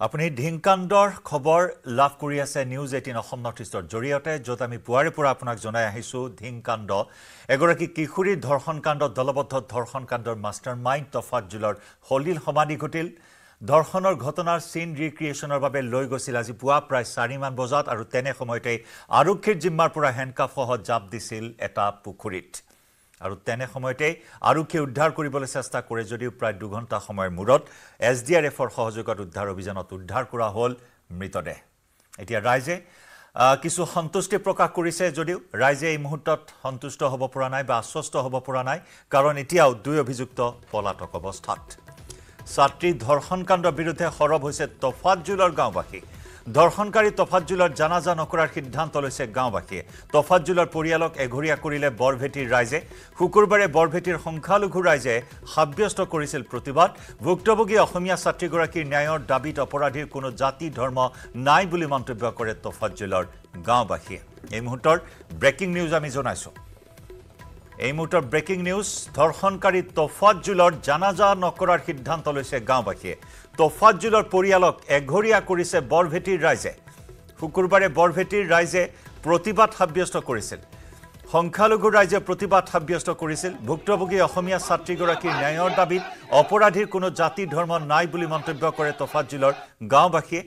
আপুনি ঢিংকাণ্ডৰ খবৰ লাভ কৰি আছে নিউজ 18 অসম নৰ্থ ইষ্টৰ জৰিয়তে য'ত আমি পুৱাৰে পৰা আপোনাক জনাই আহিছোঁ ঢিংকাণ্ড এগৰাকী কিশোৰী ধৰ্ষণ কাণ্ডত দলবদ্ধ ধৰ্ষণ কাণ্ডৰ মাষ্টাৰ মাইণ্ড তফাজ্জুলৰ হলিল সমাধি ঘটিল ধৰ্ষণৰ ঘটনাৰ সিন ৰিক্ৰিয়েশ্যনৰ বাবে লৈ গৈছিল আজি পুৱা প্ৰায় 4 মান বজাত আৰু তেনে সময়তে আৰক্ষীৰ জিম্মাৰ পৰা হেণ্ডকাফসহ জাপ দিছিল এটা পুখুৰীত আৰু তেনে সময়তে আৰক্ষী উদ্ধাৰ কৰিবলৈ চেষ্টা কৰে যদিও প্ৰায় 2 ঘণ্টা সময়ৰ মূৰত এছডিআৰএফৰ সহযোগত উদ্ধাৰ অভিযানত উদ্ধাৰ কৰা হ'ল মৃতদেহ এতিয়া ৰাইজে কিছু সন্তুষ্টি প্ৰকাশ কৰিছে যদিও ৰাইজে এই মুহূৰ্তত সন্তুষ্ট হ'ব পৰা নাই বা আশ্বস্ত হ'ব পৰা নাই কাৰণ এতিয়াও 2 অভিযুক্ত পলাতক অৱস্থাত ছাত্ৰী ধৰ্ষণ কাণ্ডৰ বিৰুদ্ধে সৰব হৈছে তফাজ্জুলৰ গাঁওবাসী ধৰ্ষণকাৰী তফাজ্জুলৰ জানাজা নকৰাৰ সিদ্ধান্ত লৈছে গাঁওবাসীয়ে তফাজ্জুলৰ পৰিয়ালক এঘৰীয়া কৰিলে বৰভেটিৰ ৰাইজে শুকুৰবাৰে বৰভেটিৰ সংখ্যালঘু ৰাইজে সাব্যস্ত কৰিছিল প্ৰতিবাদ ভুক্তভোগী অসমীয়া ছাত্ৰীগৰাকীৰ ন্যায়ৰ দাবীত অপৰাধীৰ কোনো জাতি ধৰ্ম নাই বুলি মন্তব্য কৰে তফাজ্জুলৰ গাঁওবাসীয়ে এই মুহূৰ্তৰ ব্ৰেকিং নিউজ আমি জনাইছোঁ এই মুহূৰ্তৰ ব্ৰেকিং নিউজ ধৰ্ষণকাৰী তফাজ্জুলৰ জানাজা নকৰাৰ সিদ্ধান্ত লৈছে গাঁওবাসীয়ে তফাজ্জুলৰ পৰিয়ালক এঘৰীয়া কৰিছে বৰভেটিৰ ৰাইজে শুকুৰবাৰে বৰভেটিৰ ৰাইজে প্ৰতিবাদ সাব্যস্ত কৰিছিল সংখ্যালঘু ৰাইজে প্ৰতিবাদ সাব্যস্ত কৰিছিল ভুক্তভোগী অসমীয়া ছাত্ৰীগৰাকীৰ ন্যায়ৰ দাবীত অপৰাধীৰ কোনো জাতি ধৰ্ম নাই বুলি মন্তব্য কৰে তফাজ্জুলৰ গাঁওবাসীয়ে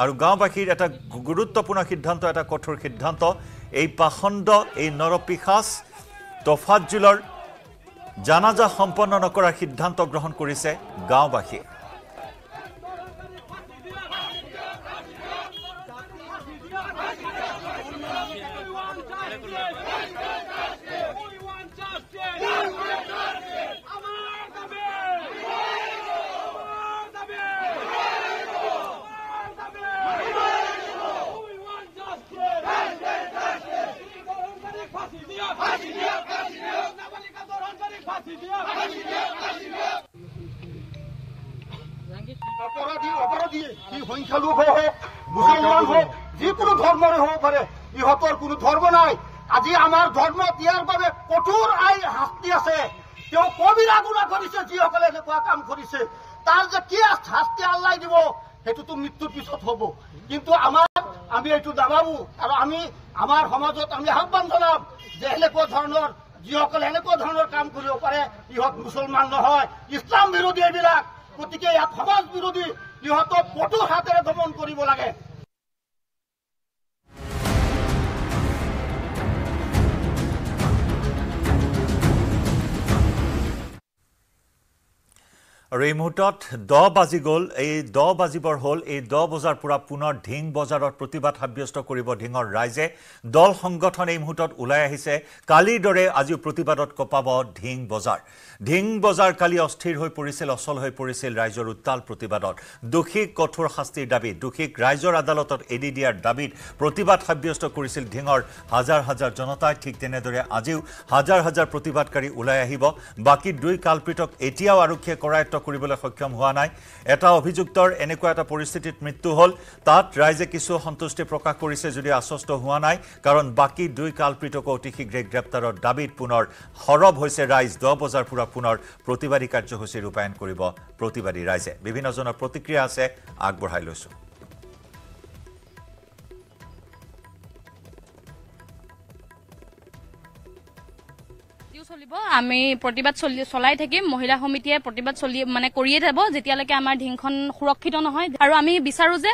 আৰু গাঁওবাসীৰ এটা গুৰুত্বপূৰ্ণ সিদ্ধান্ত এটা কঠোৰ সিদ্ধান্ত এই পাখণ্ড এই নৰপিশাচ তফাজ্জুলৰ জানাজা সম্পন্ন নকৰাৰ সিদ্ধান্ত গ্ৰহণ কৰিছে গাঁওবাসীয়ে অপরাধী কি সংখ্যালঘু হোক মুসলমান হোক যিকোনো ধর্মের হব পারে ইহতর কোনো ধর্ম নাই আজি আমার ধর্ম দিয়ার বাবে কঠোর আইন শাস্তি আছে কেউ কবিরা গুণা করেছে যিসকলে এনেকুৱা কাম করেছে তার যে কি শাস্তি আল্লাহ দিব সেইটো তো মৃত্যুর পিছত হব কিন্তু আমি এইটো নাভাবো আর আমি আমার সমাজত আমি আহ্বান জনাম যে এনেকুৱা ধৰণৰ যিসকলে এনেকুৱা ধৰণৰ কাম কৰিব পাৰে ইহত মুছলমান নহয় ইছলাম বিৰোধী এইবিলাক গতিকে ইয়াত সমাজ বিৰোধী ইহঁতক কঠোৰ হাতেৰে দমন কৰিব লাগে আৰু এই মুহূৰ্তত 10 বাজি গ'ল এই 10 বাজিবৰ হ'ল এই 10 বজাৰ পৰা পুনৰ ঢিং বজাৰত প্ৰতিবাদ সাব্যস্ত কৰিব ঢিঙৰ ৰাইজে দল সংগঠন এই মুহূৰ্তত ওলাই আহিছে কালিৰ দৰে আজিও প্ৰতিবাদত কপাব ঢিং বজাৰ কালি অস্থিৰ হৈ পৰিছিল অচল হৈ পৰিছিল ৰাইজৰ উত্তাল প্ৰতিবাদত দোষীক কঠোৰ শাস্তিৰ দাবী দোষীক ৰাইজৰ আদালতত এডি দিয়াৰ দাবীত প্ৰতিবাদ সাব্যস্ত কৰিছিল ঢিঙৰ হাজাৰ হাজাৰ জনতাই ঠিক তেনেদৰে আজিও হাজাৰ হাজাৰ প্ৰতিবাদকাৰী ওলাই আহিব বাকি 2 কালপিতক এতিয়াও আৰক্ষীয়ে কৰায়ত্ব কৰিবলৈ সক্ষম হোৱা নাই এটা অভিযুক্তৰ এনেকুৱা এটা পৰিস্থিতিত মৃত্যু হ'ল তাত ৰাইজে কিছু সন্তুষ্টি প্ৰকাশ কৰিছে যদি আশ্বস্ত হোৱা নাই কাৰণ বাকি 2 কালপিতক অতি শীঘ্ৰে গ্ৰেপ্তাৰৰ দাবীত পুনৰ সৰব হৈছে ৰাইজ 10 বজাৰ পৰা পুনৰ প্ৰতিবাদী কাৰ্যসূচী ৰূপায়ণ কৰিব প্ৰতিবাদী ৰাইজে বিভিন্নজনৰ প্ৰতিক্ৰিয়া আছে আগবঢ়াই লৈছো আমি প্ৰতিবাদ চলাই থাকিম মহিলা সমিতিয়ে প্ৰতিবাদ মানে কৰিয়ে যাব যেতিয়ালৈকে আমাৰ ঢিংখন সুৰক্ষিত নহয় আৰু আমি বিচাৰো যে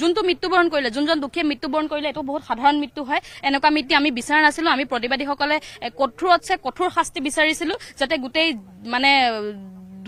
যোনটো মৃত্যুবৰণ কৰিলে যোনজন দুখীয়ে মৃত্যুবৰণ কৰিলে এটো বহুত সাধাৰণ মৃত্যু হয় এনেকুৱা মৃত্যু আমি বিচাৰা নাছিলো আমি প্ৰতিবাদীসকলে কঠোৰ শাস্তি বিচাৰিছিলো যাতে গোটেই মানে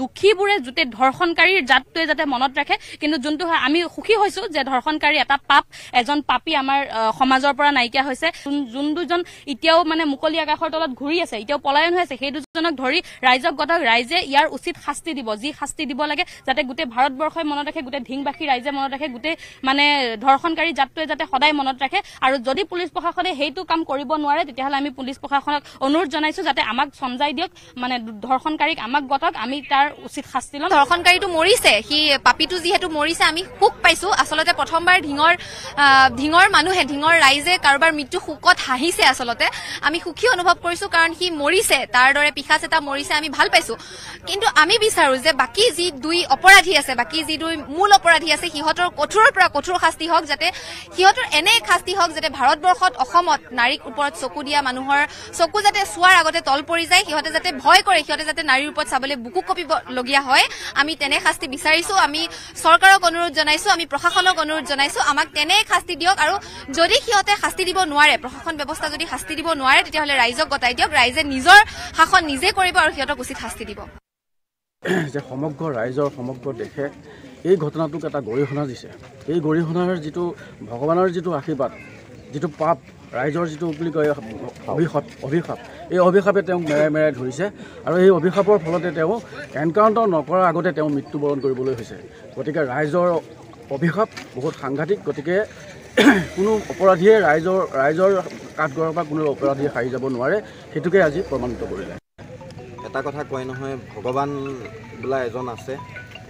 দুখীবোৰে জুতে ধৰ্ষণকাৰীৰ জাতটোৱে যাতে মনত ৰাখে কিন্তু যোনটো আমি সুখী হৈছো যে ধৰ্ষণকাৰী এটা পাপ এজন পাপী আমাৰ সমাজৰ পৰা নাইকিয়া হৈছে যোন দুজন এতিয়াও মানে মুকলি আকাশৰ তলত ঘূৰি আছে এতিয়াও পলায়ন হৈ আছে সেই দুজনক ধৰি ৰাইজক গঠক ৰাইজে ইয়াৰ উচিত শাস্তি দিব যি শাস্তি দিব লাগে যাতে গোটেই ভাৰতবৰ্ষই মনত ৰাখে গোটেই ঢিংবাসী ৰাইজে মনত ৰাখে গোটেই মানে ধৰ্ষণকাৰী জাতটোৱে যাতে সদায় মনত ৰাখে আৰু যদি পুলিচ প্ৰশাসনে সেইটো কাম কৰিব নোৱাৰে তেতিয়াহ'লে আমি পুলিচ প্ৰশাসনক অনুৰোধ জনাইছো যাতে আমাক সমজাই দিয়ক মানে ধৰ্ষণকাৰীক আমাক গঠক আমি তাৰ তাৰ উচিত শাস্তি ল'ম। ধৰ্ষণকাৰীটো মৰিছে, সি পাপীটো যিহেতু মৰিছে, আমি সুখ পাইছো। আচলতে প্ৰথমবাৰ ঢিঙৰ মানুহে, ঢিঙৰ ৰাইজে কাৰোবাৰ মৃত্যু শোকত হাঁহিছে। আচলতে আমি সুখী অনুভৱ কৰিছো, কাৰণ সি মৰিছে, তাৰ দৰে পিশাচ এটা মৰিছে, আমি ভাল পাইছো। কিন্তু আমি বিচাৰো যে বাকী যি দুই অপৰাধী আছে, বাকী যি দুই মূল অপৰাধী আছে, সিহঁতৰ কঠোৰৰ পৰা কঠোৰ শাস্তি হওক, যাতে সিহঁতৰ এনে শাস্তি হওক যাতে ভাৰতবৰ্ষত, অসমত নাৰীৰ ওপৰত চকু দিয়া মানুহৰ চকু যাতে চোৱাৰ আগতে তল পৰি যায়, সিহঁতে যাতে ভয় কৰে, সিহঁতে যাতে নাৰীৰ ওপৰত চাবলৈ বুকু কঁপিবলগীয়া হয়। আমি তেনে শাস্তি বিচাৰিছো। আমি চৰকাৰক অনুৰোধ জনাইছো, আমি প্ৰশাসনক অনুৰোধ জনাইছো, আমাক তেনে শাস্তি দিয়ক। আৰু যদি সিহঁতে শাস্তি দিব নোৱাৰে, প্ৰশাসন ব্যৱস্থা যদি শাস্তি দিব নোৱাৰে, তেতিয়াহ'লে ৰাইজক গতাই দিয়ক, ৰাইজে নিজৰ শাসন নিজে কৰিব আৰু সিহঁতক উচিত শাস্তি দিব। যে সমগ্ৰ ৰাইজৰ, সমগ্ৰ দেশে এই ঘটনাটোক এটা গৰিহণা দিছে। এই গৰিহণাৰ যিটো ভগৱানৰ যিটো আশীৰ্বাদ, যিটো পাপ, ৰাইজৰ যিটো বুলি কয় অভিশাপ, এই অভিশাপে তেওঁক মেৰাই মেৰাই ধৰিছে। আৰু এই অভিশাপৰ ফলতে তেওঁ এনকাউণ্টাৰ নকৰাৰ আগতে তেওঁ মৃত্যুবৰণ কৰিবলৈ হৈছে। গতিকে ৰাইজৰ অভিশাপ বহুত সাংঘাতিক। গতিকে কোনো অপৰাধীয়ে ৰাইজৰ কাঠগড়াৰ পৰা কোনো অপৰাধীয়ে সাৰি যাব নোৱাৰে, সেইটোকে আজি প্ৰমাণিত কৰিলে। এটা কথা কয় নহয়, ভগৱান বোলা এজন আছে।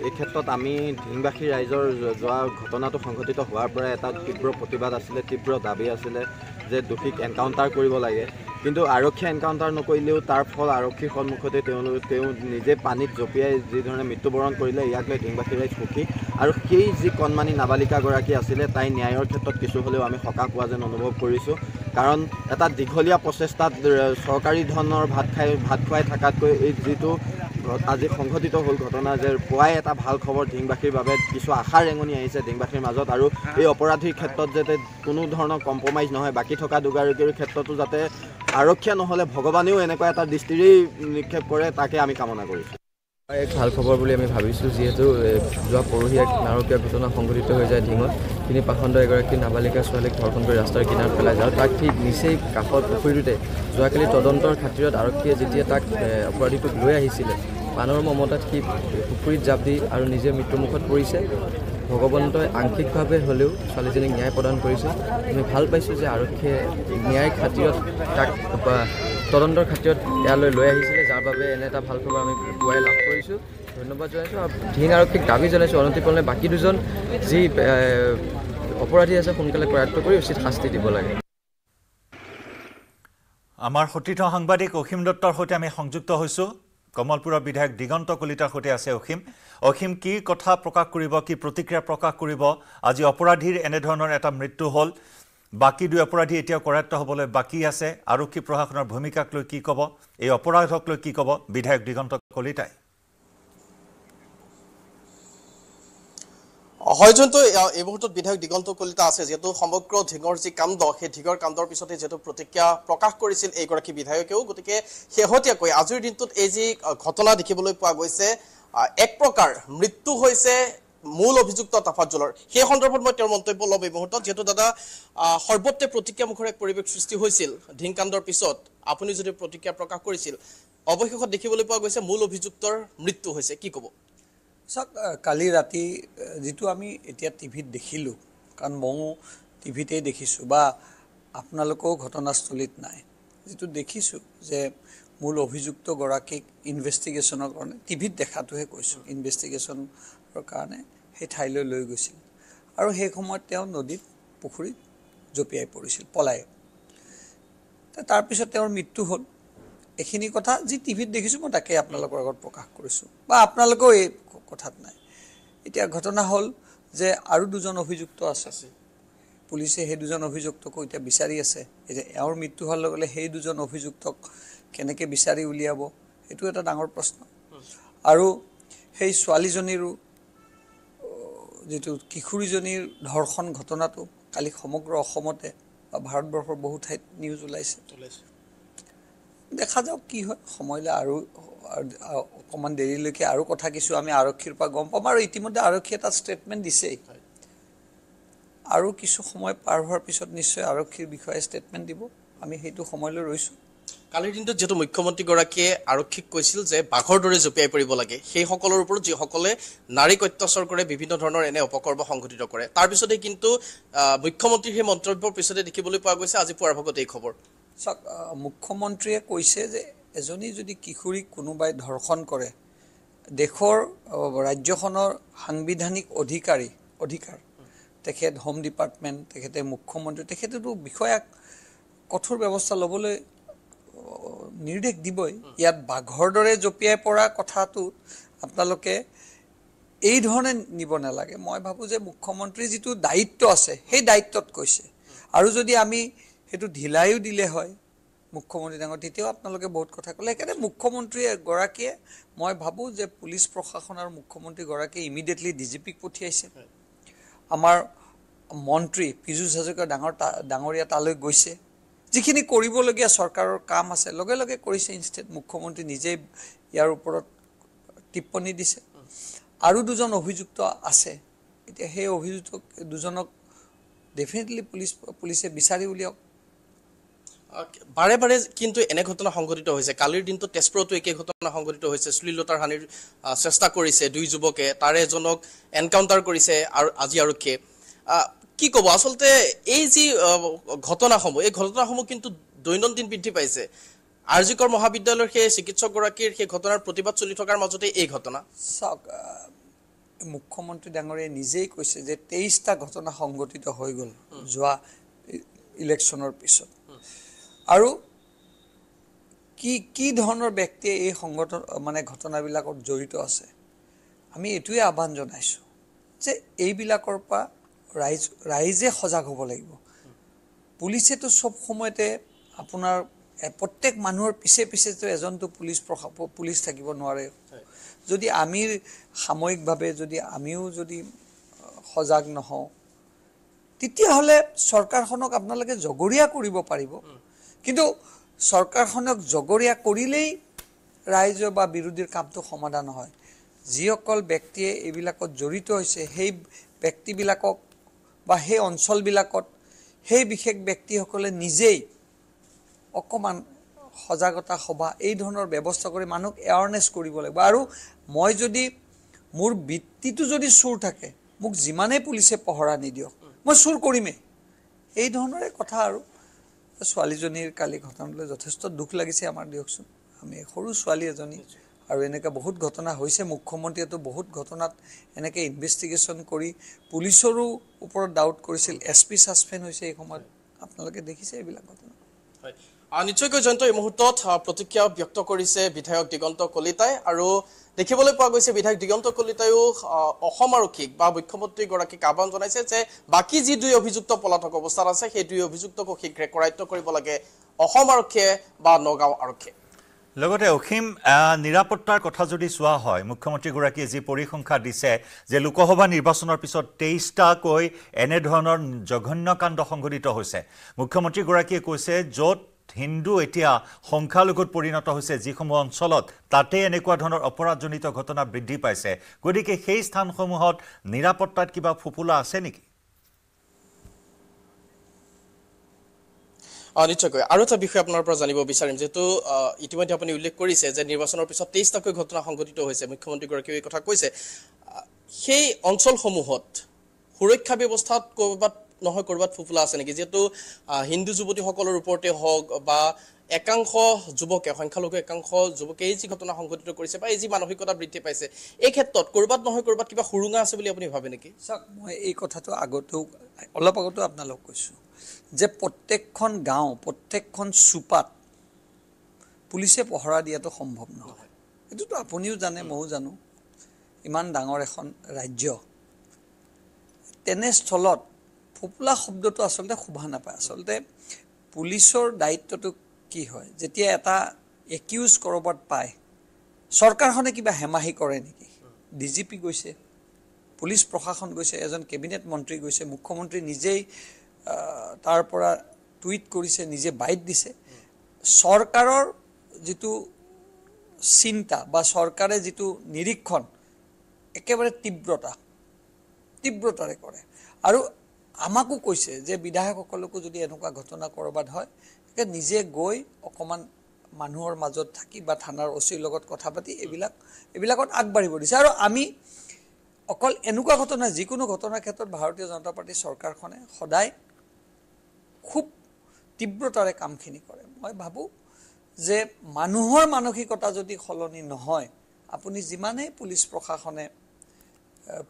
এই ক্ষেত্ৰত আমি ঢিংবাসী ৰাইজৰ যোৱা ঘটনাটো সংঘটিত হোৱাৰ পৰা এটা তীব্ৰ প্ৰতিবাদ আছিলে, তীব্ৰ দাবী আছিলে যে দোষীক এনকাউণ্টাৰ কৰিব লাগে। কিন্তু আৰক্ষীয়ে এনকাউণ্টাৰ নকৰিলেও তাৰ ফল আৰক্ষীৰ সন্মুখতে তেওঁ নিজে পানীত জঁপিয়াই যিধৰণে মৃত্যুবৰণ কৰিলে, ইয়াক লৈ ঢিংবাসী ৰাইজ সুখী। আৰু সেই যি কণমানি নাবালিকাগৰাকী আছিলে, তাই ন্যায়ৰ ক্ষেত্ৰত কিছু হ'লেও আমি সকাহ পোৱা যেন অনুভৱ কৰিছোঁ। কাৰণ এটা দীঘলীয়া প্ৰচেষ্টাত চৰকাৰী ধনৰ ভাত খুৱাই থকাতকৈ এই যিটো আজি সংঘটিত হ'ল ঘটনা, যে পুৱাই এটা ভাল খবৰ ঢিংবাসীৰ বাবে, কিছু আশাৰ ৰেঙনি আহিছে ঢিংবাসীৰ মাজত। আৰু এই অপৰাধীৰ ক্ষেত্ৰত যাতে কোনো ধৰণৰ কম্প্ৰমাইজ নহয়, বাকী থকা দুগৰাকীৰ ক্ষেত্ৰতো যাতে আৰক্ষীয়ে নহ'লে ভগৱানেও এনেকুৱা এটা দৃষ্টিৰেই নিক্ষেপ কৰে, তাকে আমি কামনা কৰিছোঁ। এক ভাল খবৰ বুলি আমি ভাবিছোঁ, যিহেতু যোৱা পৰহি এক নাৰকীয় ঘটনা সংঘটিত হৈ যায় ঢিঙত। তিনি পাখণ্ড এগৰাকী নাবালিকা ছোৱালীক ধৰ্ষণ কৰি ৰাস্তাৰ কিনাৰত পেলাই যায়। তাক ঠিক নিচেই কাষৰ পুখুৰীটোতে যোৱাকালি তদন্তৰ খাতিৰত আৰক্ষীয়ে যেতিয়া তাক অপৰাধীটোক লৈ আহিছিলে, পানৰ মমতাত সি পুখুৰীত জাপ দি আৰু নিজে মৃত্যুমুখত পৰিছে। ভগৱন্তই আংশিকভাৱে হ'লেও ছোৱালীজনীক ন্যায় প্ৰদান কৰিছে। আমি ভাল পাইছোঁ যে আৰক্ষীয়ে ন্যায়ৰ খাতিৰত তাক তদন্তৰ খাতিৰত ইয়ালৈ লৈ আহিছিলে, যাৰ বাবে এনে এটা ভাল খবৰ আমি পুৱাই লাভ কৰিছোঁ। ধন্যবাদ জনাইছোঁ আৰু ঢিং আৰক্ষীক দাবী জনাইছোঁ, অনতিপলমে বাকী দুজন যি অপৰাধী আছে সোনকালে কৰায়ত্ব কৰি উচিত শাস্তি দিব লাগে। আমাৰ সতীৰ্থ সাংবাদিক অসীম দত্তৰ সৈতে আমি সংযুক্ত হৈছোঁ। কমলপুৰৰ বিধায়ক দিগন্ত কলিতাৰ সৈতে আছে অসীম, কি কথা প্ৰকাশ কৰিব, কি প্ৰতিক্ৰিয়া প্ৰকাশ কৰিব? আজি অপৰাধীৰ এনেধৰণৰ এটা মৃত্যু হ'ল, বাকী দুই অপৰাধী এতিয়াও কৰায়ত্ব হ'বলৈ বাকী আছে। আৰক্ষী প্ৰশাসনৰ ভূমিকাক লৈ কি ক'ব, এই অপৰাধক লৈ কি ক'ব বিধায়ক দিগন্ত কলিতাই? হয়, যোনটো এই মুহূৰ্তত বিধায়ক দিগন্ত কলিতা আছে, যিহেতু সমগ্ৰ ঢিঙৰ যি কাণ্ড, সেই ঢিঙৰ কাণ্ডৰ পিছতে যিহেতু প্ৰতিক্ৰিয়া প্ৰকাশ কৰিছিল এইগৰাকী বিধায়কেও। গতিকে শেহতীয়াকৈ আজিৰ দিনটোত এই যি ঘটনা দেখিবলৈ পোৱা গৈছে, এক প্ৰকাৰ মৃত্যু হৈছে মূল অভিযুক্ত তাফাজ্জলৰ, সেই সন্দৰ্ভত মই তেওঁৰ মন্তব্য ল'ম এই মুহূৰ্তত। যিহেতু দাদা, সৰ্বত্ৰে প্ৰতিক্ৰিয়ামুখৰ এক পৰিৱেশ সৃষ্টি হৈছিল ঢিং কাণ্ডৰ পিছত, আপুনি যদি প্ৰতিক্ৰিয়া প্ৰকাশ কৰিছিল, অৱশেষত দেখিবলৈ পোৱা গৈছে মূল অভিযুক্তৰ মৃত্যু হৈছে, কি ক'ব? চাওক, কালি ৰাতি যিটো আমি এতিয়া টিভিত দেখিলোঁ, কাৰণ ময়ো টিভিতেই দেখিছোঁ বা আপোনালোকেও ঘটনাস্থলীত নাই, যিটো দেখিছোঁ যে মূল অভিযুক্তগৰাকীক ইনভেষ্টিগেশ্যনৰ কাৰণে, টিভিত দেখাটোহে কৈছোঁ, ইনভেষ্টিগেশ্যনৰ কাৰণে সেই ঠাইলৈ লৈ গৈছিল। আৰু সেই সময়ত তেওঁ নদীত, পুখুৰীত জঁপিয়াই পৰিছিল, পলাই। তাৰপিছত তেওঁৰ মৃত্যু হ'ল। এইখিনি কথা যি টিভিত দেখিছোঁ মই তাকে আপোনালোকৰ আগত প্ৰকাশ কৰিছোঁ, বা আপোনালোকেও এই কথাত নাই। এতিয়া ঘটনা হ'ল যে আৰু দুজন অভিযুক্ত আছে, পুলিচে সেই দুজন অভিযুক্তকো এতিয়া বিচাৰি আছে। এতিয়া এওঁৰ মৃত্যু হোৱাৰ লগে লগে সেই দুজন অভিযুক্তক কেনেকৈ বিচাৰি উলিয়াব, এইটো এটা ডাঙৰ প্ৰশ্ন। আৰু সেই ছোৱালীজনীৰো যিটো কিশোৰীজনীৰ ধৰ্ষণ ঘটনাটো কালি সমগ্ৰ অসমতে বা ভাৰতবৰ্ষৰ বহু ঠাইত নিউজ ওলাইছে। দেখা যাওক কি হয়, সময়লৈ আৰু অকণমান দেৰিলৈকে আৰু কথা কিছু আমি আৰক্ষীৰ পৰা গম পাম। আৰু ইতিমধ্যে আৰক্ষীয়ে এটা ষ্টেটমেণ্ট দিছেই, আৰু কিছু সময় পাৰ হোৱাৰ পিছত নিশ্চয় আৰক্ষীৰ বিষয়ে ষ্টেটমেণ্ট দিব, আমি সেইটো সময়লৈ ৰৈছোঁ। কালিৰ দিনটোত যিহেতু মুখ্যমন্ত্ৰীগৰাকীয়ে আৰক্ষীক কৈছিল যে বাঘৰ দৰে জঁপিয়াই পৰিব লাগে, সেইসকলৰ ওপৰত যিসকলে নাৰীক অত্যাচাৰ কৰে, বিভিন্ন ধৰণৰ এনে অপকৰ্ম সংঘটিত কৰে, তাৰপিছতে কিন্তু মুখ্যমন্ত্ৰীৰ সেই মন্তব্যৰ পিছতে দেখিবলৈ পোৱা গৈছে আজি পুৱাৰ ভাগত এই খবৰ। চাওক, মুখ্যমন্ত্ৰীয়ে কৈছে যে এজনী যদি কিশোৰীক কোনোবাই ধৰ্ষণ কৰে, দেশৰ ৰাজ্যখনৰ সাংবিধানিক অধিকাৰ তেখেত হোম ডিপাৰ্টমেণ্ট তেখেতে মুখ্যমন্ত্ৰী তেখেতেতো বিষয়াক কঠোৰ ব্যৱস্থা ল'বলৈ নিৰ্দেশ দিবই ইয়াত বাঘৰ দৰে জপিয়াই পৰা কথাটো আপোনালোকে এই ধৰণে নিব নালাগে মই ভাবোঁ যে মুখ্যমন্ত্ৰীৰ যিটো দায়িত্ব আছে সেই দায়িত্বত কৈছে আৰু যদি আমি সেইটো ঢিলাইও দিলে হয় মুখ্যমন্ত্ৰী ডাঙৰ তেতিয়াও আপোনালোকে বহুত কথা ক'লে সেইকাৰণে মুখ্যমন্ত্ৰীগৰাকীয়ে মই ভাবোঁ যে পুলিচ প্ৰশাসন আৰু মুখ্যমন্ত্ৰীগৰাকীয়ে ইমিডিয়েটলি ডিজিপিক পঠিয়াইছে আমাৰ মন্ত্ৰী পীযুষ হাজৰিকা ডাঙৰীয়া তালৈ গৈছে যিখিনি কৰিবলগীয়া চৰকাৰৰ কাম আছে লগে লগে কৰিছে ইনষ্টেড মুখ্যমন্ত্ৰী নিজেই ইয়াৰ ওপৰত টিপ্পনী দিছে আৰু দুজন অভিযুক্ত আছে এতিয়া সেই অভিযুক্ত দুজনক ডেফিনেটলি পুলিচে বিচাৰি উলিয়াওক বাৰে বাৰে কিন্তু এনে ঘটনা সংঘটিত হৈছে কালিৰ দিনটো তেজপুৰতো একে ঘটনা সংঘটিত হৈছে শ্লীলতাৰ হানিৰ চেষ্টা কৰিছে দুই যুৱকে তাৰে এজনক এনকাউণ্টাৰ কৰিছে আৰু আজি আৰক্ষীয়ে কি ক'ব আচলতে এই যি ঘটনাসমূহ এই ঘটনাসমূহ কিন্তু দৈনন্দিন বৃদ্ধি পাইছে আৰজিকৰ মহাবিদ্যালয়ৰ সেই চিকিৎসকগৰাকীৰ সেই ঘটনাৰ প্ৰতিবাদ চলি থকাৰ মাজতে এই ঘটনা চাওক মুখ্যমন্ত্ৰী ডাঙৰীয়াই নিজেই কৈছে যে 23টা ঘটনা সংঘটিত হৈ গ'ল যোৱা ইলেকশ্যনৰ পিছত আৰু কি ধৰণৰ ব্যক্তিয়ে এই সংগঠন মানে ঘটনাবিলাকত জড়িত আছে আমি এইটোৱে আহ্বান জনাইছোঁ যে এইবিলাকৰ পৰা ৰাইজে সজাগ হ'ব লাগিব পুলিচেতো চব সময়তে আপোনাৰ প্ৰত্যেক মানুহৰ পিছে পিছেতো এজনটো পুলিচ থাকিব নোৱাৰে যদি আমি সাময়িকভাৱে যদি আমিও যদি সজাগ নহওঁ তেতিয়াহ'লে চৰকাৰখনক আপোনালোকে জগৰীয়া কৰিব পাৰিব কিন্তু চৰকাৰখনক জগৰীয়া কৰিলেই ৰাইজ বা বিৰোধীৰ কামটো সমাধান হয় যিসকল ব্যক্তিয়ে এইবিলাকত জড়িত হৈছে সেই ব্যক্তিবিলাকক বা সেই অঞ্চলবিলাকত সেই বিশেষ ব্যক্তিসকলে নিজেই অকণমান সজাগতা সভা এই ধৰণৰ ব্যৱস্থা কৰি মানুহক এৱাৰনেছ কৰিব লাগিব আৰু মই যদি মোৰ বৃত্তিটো যদি চুৰ থাকে মোক যিমানেই পুলিচে পহৰা নিদিয়ক মই চুৰ কৰিমেই এই ধৰণৰে কথা আৰু ছোৱালীজনীৰ কালি ঘটনালৈ যথেষ্ট দুখ লাগিছে আমাৰ দিয়কচোন আমি সৰু ছোৱালী এজনী আৰু এনেকৈ বহুত ঘটনা হৈছে মুখ্যমন্ত্ৰীয়েতো বহুত ঘটনাত এনেকৈ ইনভেষ্টিগেশ্যন কৰি পুলিচৰো ওপৰত ডাউট কৰিছিল SP ছাছপেণ্ড হৈছে এই সময়ত আপোনালোকে দেখিছে এইবিলাক ঘটনা নিশ্চয়কৈ জয়ন্ত এই মুহূৰ্তত প্ৰতিক্ৰিয়া ব্যক্ত কৰিছে বিধায়ক দিগন্ত কলিতাই আৰু দেখিবলৈ পোৱা গৈছে বিধায়ক দিগন্ত কলিতায়ো অসম আৰক্ষীক বা মুখ্যমন্ত্ৰীগৰাকীক আহ্বান জনাইছে যে বাকী যি দুই অভিযুক্ত পলাতক অৱস্থাত আছে সেই দুই অভিযুক্তকো শীঘ্ৰে কৰায়ত্ব কৰিব লাগে অসম আৰক্ষীয়ে বা নগাঁও আৰক্ষীয়ে লগতে অসীম নিৰাপত্তাৰ কথা যদি চোৱা হয় মুখ্যমন্ত্ৰীগৰাকীয়ে যি পৰিসংখ্যা দিছে যে লোকসভা নিৰ্বাচনৰ পিছত 23টাকৈ এনেধৰণৰ জঘন্য কাণ্ড সংঘটিত হৈছে মুখ্যমন্ত্ৰীগৰাকীয়ে কৈছে য'ত হিন্দু এতিয়া সংখ্যালঘুত পৰিণত হৈছে যিসমূহ অঞ্চলত তাতে এনেকুৱা ধৰণৰ অপৰাধজনিত ঘটনা বৃদ্ধি পাইছে গতিকে সেই স্থানসমূহত নিৰাপত্তাত কিবা ফুপুলা আছে নেকি নিশ্চয়কৈ আৰু এটা বিষয় আপোনাৰ পৰা জানিব বিচাৰিম যেহেতু ইতিমধ্যে আপুনি উল্লেখ কৰিছে যে নিৰ্বাচনৰ পিছত 23টাকৈ ঘটনা সংঘটিত হৈছে মুখ্যমন্ত্ৰীগৰাকীয়ে এই কথা কৈছে সেই অঞ্চলসমূহত সুৰক্ষা ব্যৱস্থাত ক'ৰবাত নহয় ক'ৰবাত ফুপুলা আছে নেকি যেহেতু হিন্দু যুৱতীসকলৰ ওপৰতে হওক বা একাংশ যুৱকে সংখ্যালঘু একাংশ যুৱকে এই যি ঘটনা সংঘটিত কৰিছে বা এই যি মানসিকতা বৃদ্ধি পাইছে এই ক্ষেত্ৰত ক'ৰবাত নহয় ক'ৰবাত কিবা সুৰুঙা আছে বুলি আপুনি ভাবে নেকি চাওক মই এই কথাটো অলপ আগতেও আপোনালোক কৈছোঁ যে প্ৰত্যেকখন গাঁও প্ৰত্যেকখন চুপাত পুলিচে পহৰা দিয়াটো সম্ভৱ নহয় এইটোতো আপুনিও জানে ময়ো জানো ইমান ডাঙৰ এখন ৰাজ্য তেনেস্থলত ফুপুলা শব্দটো আচলতে শোভা নাপায় আচলতে পুলিচৰ দায়িত্বটো কি হয় যেতিয়া এটা একিউজ ক'ৰবাত পায় চৰকাৰখনে কিবা হেমাহি কৰে নেকি ডিজিপি গৈছে পুলিচ প্ৰশাসন গৈছে এজন কেবিনেট মন্ত্ৰী গৈছে মুখ্যমন্ত্ৰী নিজেই তাৰ পৰা টুইট কৰিছে নিজে বাইট দিছে চৰকাৰৰ যিটো চিন্তা বা চৰকাৰে যিটো নিৰীক্ষণ একেবাৰে তীব্ৰতাৰে কৰে আৰু আমাকো কৈছে যে বিধায়কসকলকো যদি এনেকুৱা ঘটনা ক'ৰবাত হয় নিজে গৈ অকণমান মানুহৰ মাজত থাকি বা থানাৰ OCৰ লগত কথা পাতি এইবিলাকত আগবাঢ়িব দিছে আৰু আমি অকল এনেকুৱা ঘটনা যিকোনো ঘটনাৰ ক্ষেত্ৰত ভাৰতীয় জনতা পাৰ্টীৰ চৰকাৰখনে সদায় খুব তীব্ৰতাৰে কামখিনি কৰে মই ভাবোঁ যে মানুহৰ মানসিকতা যদি সলনি নহয় আপুনি যিমানেই পুলিচ প্ৰশাসনে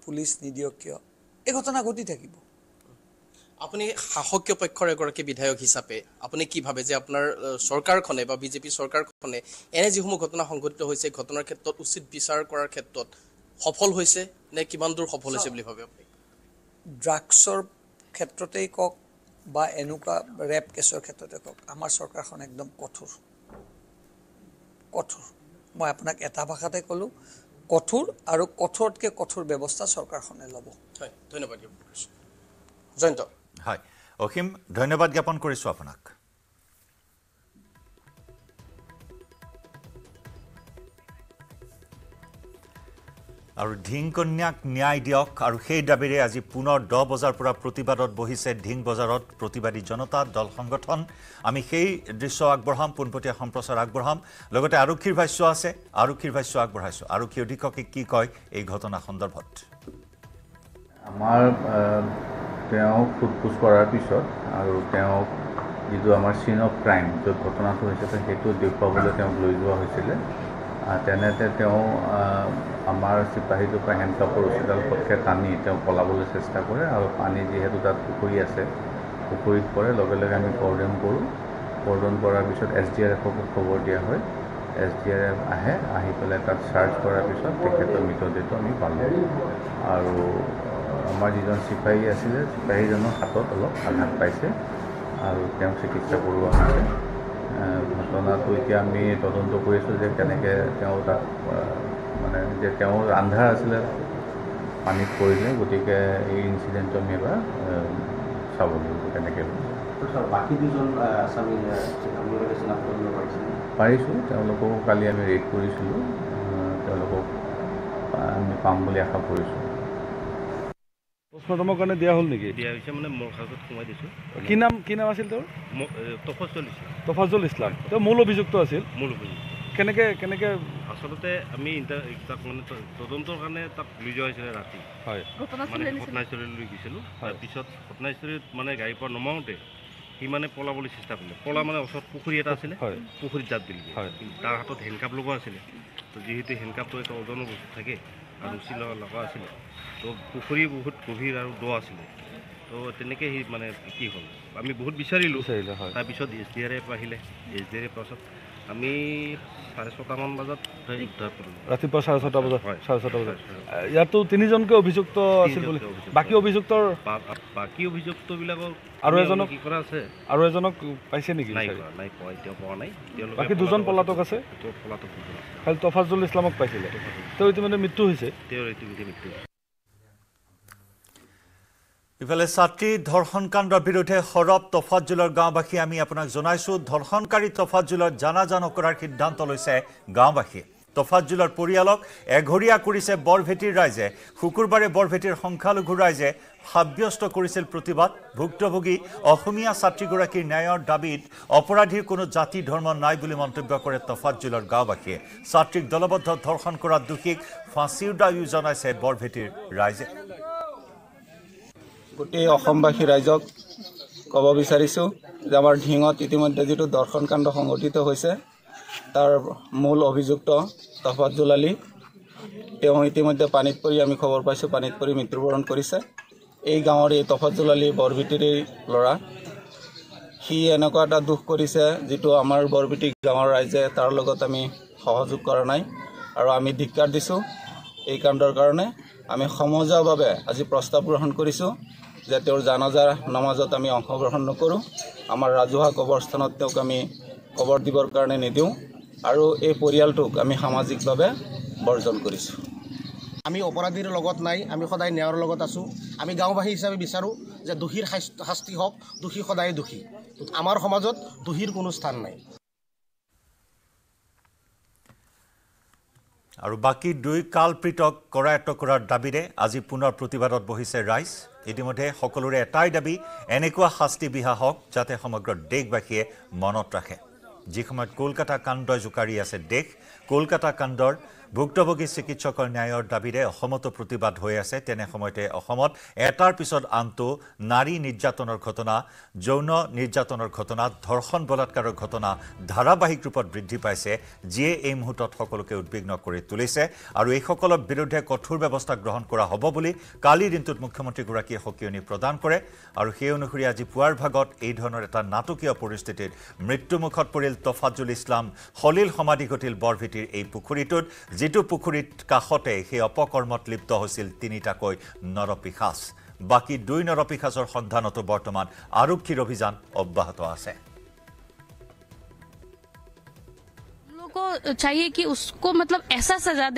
পুলিচ নিদিয়ক কিয় এই ঘটনা ঘটি থাকিব আপুনি শাসকীয় পক্ষৰ এগৰাকী বিধায়ক হিচাপে আপুনি কি ভাবে যে আপোনাৰ চৰকাৰখনে বা বিজেপি চৰকাৰখনে এনে যিসমূহ ঘটনা সংঘটিত হৈছে ঘটনাৰ ক্ষেত্ৰত উচিত বিচাৰ কৰাৰ ক্ষেত্ৰত সফল হৈছে নে কিমান দূৰ সফল হৈছে বুলি ভাবে আপুনি ড্ৰাগছৰ ক্ষেত্ৰতেই কওক বা এনেকুৱা ৰেপ কেছৰ ক্ষেত্ৰতে কওক আমাৰ চৰকাৰখন একদম কঠোৰ মই আপোনাক এটা ভাষাতে ক'লোঁ কঠোৰ আৰু কঠোৰতকৈ কঠোৰ ব্যৱস্থা চৰকাৰখনে ল'ব হয় ধন্যবাদ জয়ন্ত হয় অসীম ধন্যবাদ জ্ঞাপন কৰিছোঁ আপোনাক আৰু ঢিংকন্যাক ন্যায় দিয়ক আৰু সেই দাবীৰে আজি পুনৰ 10 বজাৰ পৰা প্ৰতিবাদত বহিছে ঢিং বজাৰত প্ৰতিবাদী জনতা দল সংগঠন আমি সেই দৃশ্য আগবঢ়াম পোনপটীয়া সম্প্ৰচাৰ আগবঢ়াম লগতে আৰক্ষীৰ ভাষ্য আছে আৰক্ষীৰ ভাষ্য আগবঢ়াইছো আৰক্ষী অধীক্ষকে কি কয় এই ঘটনা সন্দৰ্ভত আমাৰ তেওঁ ফুটফুচ কৰাৰ পিছত আৰু তেওঁ যিটো আমাৰ চিন অফ ক্ৰাইম য'ত ঘটনাটো হৈছে সেইটো দেখুৱাবলৈ তেওঁক লৈ যোৱা হৈছিলে তেনেতে তেওঁ আমাৰ চিপাহীটোৰ পৰা হেণ্ডকাপৰ ৰছীডাল পটকৈ টানি তেওঁ পলাবলৈ চেষ্টা কৰে আৰু পানী যিহেতু তাত পুখুৰী আছে পুখুৰীত পৰে লগে লগে আমি কৰ্ডন কৰোঁ কৰ্ডন কৰাৰ পিছত SDRFকো খবৰ দিয়া হয় SDRF আহি পেলাই তাত চাৰ্চ কৰাৰ পিছত তেখেতৰ মৃতদেহটো আমি পালোঁ আৰু আমাৰ যিজন চিপাহী আছিলে চিপাহীজনৰ হাতত অলপ আঘাত পাইছে আৰু তেওঁক চিকিৎসা কৰোৱা হৈছে ঘটনাটো এতিয়া আমি তদন্ত কৰিছোঁ যে কেনেকৈ তেওঁ তাত মানে যে তেওঁ আন্ধাৰ আছিলে পানীত পৰিলে গতিকে এই ইনচিডেণ্টটো আমি এবাৰ চাব লাগিব কেনেকৈ বাকী দুজন পাৰিছোঁ তেওঁলোকক কালি আমি ৰেড কৰিছিলোঁ তেওঁলোকক আমি পাম বুলি আশা কৰিছোঁ পোষ্টমৰ্টমৰ কাৰণে দিয়া হ'ল নেকি দিয়া হৈছে মানে মোৰ কাগজত সোমাই দিছোঁ কি নাম আছিল তেওঁৰ তফাজুল ইছলাম তেওঁ মূল অভিযুক্ত আছিল কেনেকৈ আচলতে আমি তাক মানে তদন্তৰ কাৰণে তাক লৈ যোৱা হৈছিলে ৰাতি হয় মানে ঘটনাস্থলীলৈ লৈ গৈছিলোঁ তাৰপিছত ঘটনাস্থলীত মানে গাড়ীৰ পৰা নমাওঁতে সি মানে পলাবলৈ চেষ্টা কৰিলে পলা মানে ওচৰত পুখুৰী এটা আছিলে পুখুৰীত জাপ দিলে তাৰ হাতত হেণ্ডকাপ লগোৱা আছিলে তো যিহেতু হেণ্ডকাপটো এটা ওজনৰ বস্তু থাকে আৰু ৰছী লগা আছিলে তো পুখুৰী বহুত গভীৰ আৰু দ আছিলে তো তেনেকৈ সি মানে কি হ'ল আমি বহুত বিচাৰিলোঁ তাৰপিছত SDRF আহিলে SDRF পাছত আমি 6:30মান বজাত উদ্ধাৰ কৰিলোঁ ৰাতিপুৱা 6:30 বজাত 6:30 বজাত ইয়াতো 3জনকৈ অভিযুক্ত আছিল বুলি বাকী অভিযুক্তবিলাকৰ আৰু এজনক কি কৰা আছে আৰু এজনক পাইছে নেকি নাই পোৱা এতিয়াও পোৱা নাই বাকী দুজন পলাতক আছে খালি তফাজুল ইছলামক পাইছিলে তেওঁ ইতিমধ্যে মৃত্যু হৈছে ইফালে ছাত্ৰী ধৰ্ষণ কাণ্ডৰ বিৰুদ্ধে সৰব তফাজুলৰ গাঁওবাসী আমি আপোনাক জনাইছো ধৰ্ষণকাৰী তফাজুলৰ জানাজা নকৰাৰ সিদ্ধান্ত লৈছে গাঁওবাসী তফাজুলৰ পৰিয়ালক এঘৰীয়া কৰিছে বৰভেটিৰ ৰাইজে শুকুৰবাৰে বৰভেটিৰ সংখ্যালঘু ৰাইজে সাব্যস্ত কৰিছিল প্ৰতিবাদ ভুক্তভোগী অসমীয়া ছাত্ৰীগৰাকীৰ ন্যায়ৰ দাবীত অপৰাধীৰ কোনো জাতি ধৰ্ম নাই বুলি মন্তব্য কৰে তফাজুলৰ গাঁওবাসীয়ে ছাত্ৰীক দলবদ্ধ ধৰ্ষণ কৰা দোষীক ফাঁচীৰ দাবী জনাইছে বৰভেটিৰ ৰাইজে গোটেই অসমবাসী ৰাইজক ক'ব বিচাৰিছোঁ যে আমাৰ ঢিঙত ইতিমধ্যে যিটো ধৰ্ষণ কাণ্ড সংঘটিত হৈছে তাৰ মূল অভিযুক্ত তফাজুল আলী তেওঁ ইতিমধ্যে পানীত পৰি আমি খবৰ পাইছোঁ পানীত পৰি মৃত্যুবৰণ কৰিছে এই গাঁৱৰ এই তফাজুল আলী বৰভেটিৰে ল'ৰা সি এনেকুৱা এটা দুখ কৰিছে যিটো আমাৰ বৰভেটি গাঁৱৰ ৰাইজে তাৰ লগত আমি সহযোগ কৰা নাই আৰু আমি ধিক্কাৰ দিছোঁ এই কাণ্ডৰ কাৰণে আমি সমজুৱাভাৱে আজি প্ৰস্তাৱ গ্ৰহণ কৰিছোঁ যে তেওঁৰ জানাজাৰ নামাজত আমি অংশগ্ৰহণ নকৰোঁ আমাৰ ৰাজহুৱা কবৰস্থানত তেওঁক আমি কবৰ দিবৰ কাৰণে নিদিওঁ আৰু এই পৰিয়ালটোক আমি সামাজিকভাৱে বৰ্জন কৰিছোঁ আমি অপৰাধীৰ লগত নাই আমি সদায় ন্যায়ৰ লগত আছোঁ আমি গাঁওবাসী হিচাপে বিচাৰোঁ যে দোষীৰ শাস্তি হওক দোষী সদায় দোষী আমাৰ সমাজত দোষীৰ কোনো স্থান নাই আৰু বাকী দুই কালপ্ৰিতক কৰায়ত্ব কৰাৰ দাবীৰে আজি পুনৰ প্ৰতিবাদত বহিছে ৰাইজ ইতিমধ্যে সকলোৰে এটাই দাবী এনেকুৱা শাস্তি বিহা হওক যাতে সমগ্ৰ দেশবাসীয়ে মনত ৰাখে যি সময়ত কলকাতা কাণ্ডই জোকাৰি আছে দেশ কলকাতা কাণ্ডৰ ভুক্তভোগী চিকিৎসকৰ ন্যায়ৰ দাবীৰে অসমতো প্ৰতিবাদ হৈ আছে তেনে সময়তে অসমত এটাৰ পিছত আনটো নাৰী নিৰ্যাতনৰ ঘটনা যৌন নিৰ্যাতনৰ ঘটনা ধৰ্ষণ বলাৎকাৰৰ ঘটনা ধাৰাবাহিক ৰূপত বৃদ্ধি পাইছে যিয়ে এই মুহূৰ্তত সকলোকে উদ্বিগ্ন কৰি তুলিছে আৰু এই সকলৰ বিৰুদ্ধে কঠোৰ ব্যৱস্থা গ্ৰহণ কৰা হ'ব বুলি কালিৰ দিনটোত মুখ্যমন্ত্ৰীগৰাকীয়ে সকিয়নি প্ৰদান কৰে আৰু সেই অনুসৰি আজি পুৱাৰ ভাগত এই ধৰণৰ এটা নাটকীয় পৰিস্থিতিত মৃত্যুমুখত পৰিল তফাজুল ইছলাম হলিল সমাধি ঘটিল বৰভেটিৰ এই পুখুৰীটোত যিটো পুখুৰীত কাষতে সেই অপকৰ্মত লিপ্ত হৈছিল তিনিটাকৈ নৰপিশাচ বাকি 2 নৰপিশাচৰ সন্ধানতো বৰ্তমান আৰক্ষীৰ অভিযান অব্যাহত আছে को चाहिए कि उसको मतलब ऐसा सजा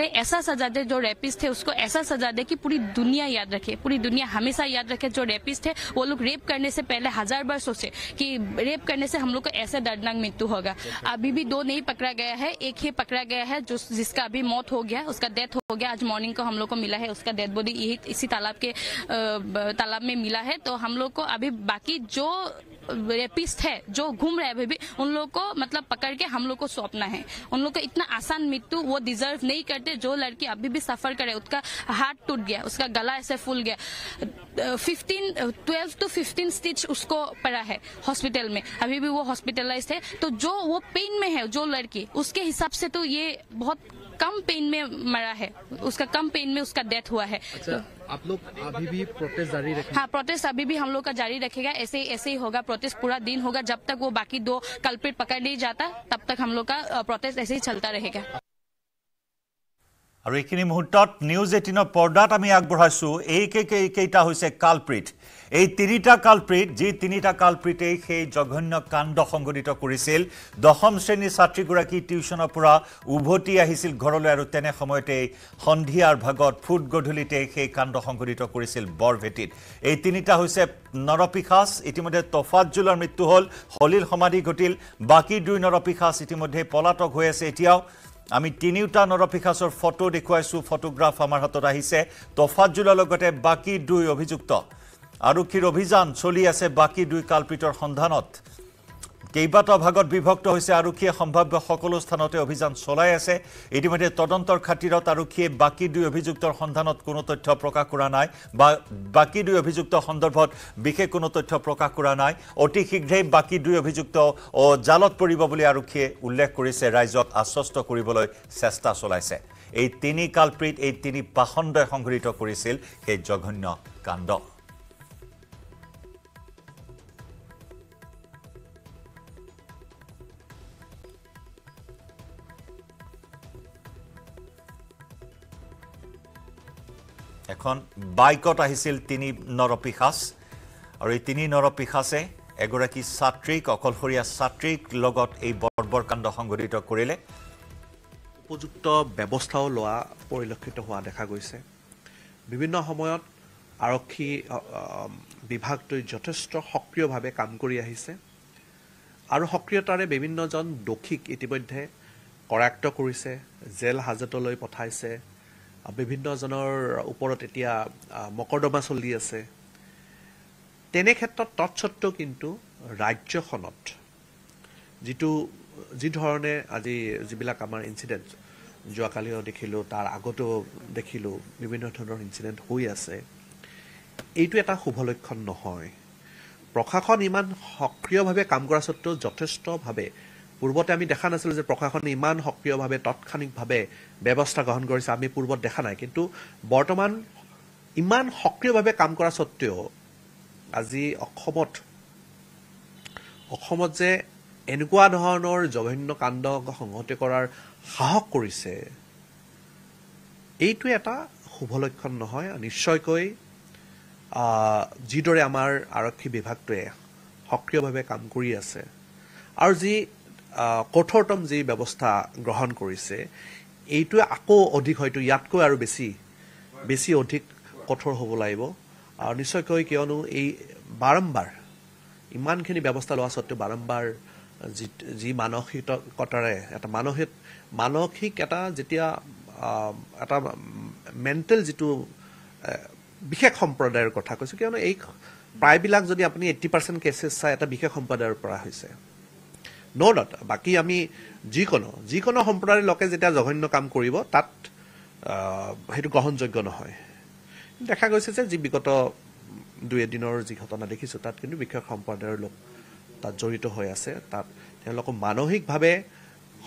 दे जो रेपिस्ट थे उसको ऐसा सजा दे कि पूरी दुनिया याद रखे पूरी दुनिया हमेशा याद रखे जो रेपिस्ट थे वो लोग रेप करने से पहले 1000 बार सोचे कि रेप करने से हम लोग को ऐसे दर्दनाक मृत्यु होगा अभी भी 2 नहीं पकड़ा गया है एक ही पकड़ा गया है जिसका अभी मौत हो गया उसका डेथ हो गया आज मॉर्निंग को हम लोग को मिला है उसका डेड बॉडी इसी तालाब में मिला है तो हम लोग को अभी बाकी जो रेपिस्ट है जो घूम रहे हैं अभी भी उन लोग को मतलब पकड़ के हम लोग को सौंपना है उन लोग को इतना आसान मृत्यु वो डिजर्व नहीं करते जो लड़की अभी भी सफर करे उसका हाथ टूट गया उसका गला ऐसे फूल गया 12 to 15 स्टिच उसको पड़ा है हॉस्पिटल में अभी भी वो हॉस्पिटलाइज्ड है तो जो वो पेन में है जो लड़की उसके हिसाब से तो ये बहुत कम पेन में मरा है उसका कम पेन में उसका डेथ हुआ है अच्छा, आप लोग अभी भी प्रोटेस्ट जारी रखेंगे? हाँ प्रोटेस्ट अभी भी हम लोग का जारी रखेगा ऐसे ही होगा प्रोटेस्ट पूरा दिन होगा जब तक वो बाकी 2 कल्प्रिट पकड़ नहीं जाता तब तक हम लोग का प्रोटेस्ट ऐसे ही चलता रहेगा আৰু এইখিনি মুহূৰ্তত নিউজ 18 পৰ্দাত আমি আগবঢ়াইছো এইকেইটা হৈছে কালপ্ৰিট এই তিনিটা কালপ্ৰিট যি তিনিটা কালপ্ৰিটে সেই জঘন্য কাণ্ড সংঘটিত কৰিছিল দশম শ্ৰেণীৰ ছাত্ৰীগৰাকী টিউচনৰ পৰা উভতি আহিছিল ঘৰলৈ আৰু তেনে সময়তে সন্ধিয়াৰ ভাগত ফুট গধূলিতে সেই কাণ্ড সংঘটিত কৰিছিল বৰভেটিত এই তিনিটা হৈছে নৰপিশাচ ইতিমধ্যে তফাজুলৰ মৃত্যু হ'ল হলিল সমাধি ঘটিল বাকি 2 নৰপিশাচ ইতিমধ্যে পলাতক হৈ আছে এতিয়াও আমি তিনিটা নৰপিশাচৰ ফটো দেখুৱাইছো ফটোগ্ৰাফ আমাৰ হাতত আহিছে তফাজুলৰ লগতে বাকি 2 অভিযুক্ত আৰক্ষীৰ অভিযান চলি আছে বাকি 2 কালপ্ৰিটৰ সন্ধানত কেইবাটা ভাগত বিভক্ত হৈছে আৰক্ষীয়ে সম্ভাৱ্য সকলো স্থানতে অভিযান চলাই আছে ইতিমধ্যে তদন্তৰ খাতিৰত আৰক্ষীয়ে বাকি 2 অভিযুক্তৰ সন্ধানত কোনো তথ্য প্ৰকাশ কৰা নাই বা বাকি 2 অভিযুক্ত সন্দৰ্ভত বিশেষ কোনো তথ্য প্ৰকাশ কৰা নাই অতি শীঘ্ৰেই বাকি 2 অভিযুক্ত জালত পৰিব বুলি আৰক্ষীয়ে উল্লেখ কৰিছে ৰাইজক আশ্বস্ত কৰিবলৈ চেষ্টা চলাইছে এই তিনি কালপ্ৰিট এই তিনি পাখণ্ডই সংঘটিত কৰিছিল সেই জঘন্য কাণ্ড এখন বাইকত আহিছিল তিনি নৰপিশাচ আৰু এই তিনি নৰপিশাচে এগৰাকী ছাত্ৰীক অকলশৰীয়া ছাত্ৰীক লগত এই বৰ্বৰ কাণ্ড সংঘটিত কৰিলে উপযুক্ত ব্যৱস্থাও লোৱা পৰিলক্ষিত হোৱা দেখা গৈছে বিভিন্ন সময়ত আৰক্ষী বিভাগটোই যথেষ্ট সক্ৰিয়ভাৱে কাম কৰি আহিছে আৰু সক্ৰিয়তাৰে বিভিন্নজন দোষীক ইতিমধ্যে কৰায়ত্ব কৰিছে জেল হাজতলৈ পঠাইছে বিভিন্নজনৰ ওপৰত এতিয়া মকৰ্দমা চলি আছে তেনে ক্ষেত্ৰত তৎসত্ত্বেও কিন্তু ৰাজ্যখনত যি ধৰণে আজি যিবিলাক আমাৰ ইনচিডেণ্ট যোৱাকালিও দেখিলোঁ তাৰ আগতো দেখিলোঁ বিভিন্ন ধৰণৰ ইনচিডেণ্ট হৈ আছে এইটো এটা শুভ লক্ষণ নহয় প্ৰশাসন ইমান সক্ৰিয়ভাৱে কাম কৰা সত্ত্বেও যথেষ্টভাৱে পূৰ্বতে আমি দেখা নাছিলোঁ যে প্ৰশাসনে ইমান সক্ৰিয়ভাৱে তৎক্ষণিকভাৱে ব্যৱস্থা গ্ৰহণ কৰিছে আমি পূৰ্বত দেখা নাই কিন্তু বৰ্তমান ইমান সক্ৰিয়ভাৱে কাম কৰা সত্ত্বেও আজি অসমত যে এনেকুৱা ধৰণৰ জঘন্য কাণ্ড সংঘটিত কৰাৰ সাহস কৰিছে এইটো এটা শুভ লক্ষণ নহয় নিশ্চয়কৈ যিদৰে আমাৰ আৰক্ষী বিভাগটোৱে সক্ৰিয়ভাৱে কাম কৰি আছে আৰু যি কঠোৰতম যি ব্যৱস্থা গ্ৰহণ কৰিছে এইটোৱে আকৌ অধিক হয়তো ইয়াতকৈ আৰু বেছি অধিক কঠোৰ হ'ব লাগিব আৰু নিশ্চয়কৈ কিয়নো এই বাৰম্বাৰ ইমানখিনি ব্যৱস্থা লোৱা সত্ত্বেও বাৰম্বাৰ যি মানসিকতাৰে এটা মানসিক এটা যেতিয়া এটা মেণ্টেল যিটো বিশেষ সম্প্ৰদায়ৰ কথা কৈছোঁ কিয়নো এই প্ৰায়বিলাক যদি আপুনি 80% কেছেছ চাই এটা বিশেষ সম্প্ৰদায়ৰ পৰা হৈছে ন' ডাউট বাকী আমি যিকোনো সম্প্ৰদায়ৰ লোকে যেতিয়া জঘন্য কাম কৰিব তাত সেইটো গ্ৰহণযোগ্য নহয় দেখা গৈছে যে যি বিগত 2 দিনৰ যি ঘটনা দেখিছোঁ তাত কিন্তু বিশেষ সম্প্ৰদায়ৰ লোক তাত জড়িত হৈ আছে তাত তেওঁলোকক মানসিকভাৱে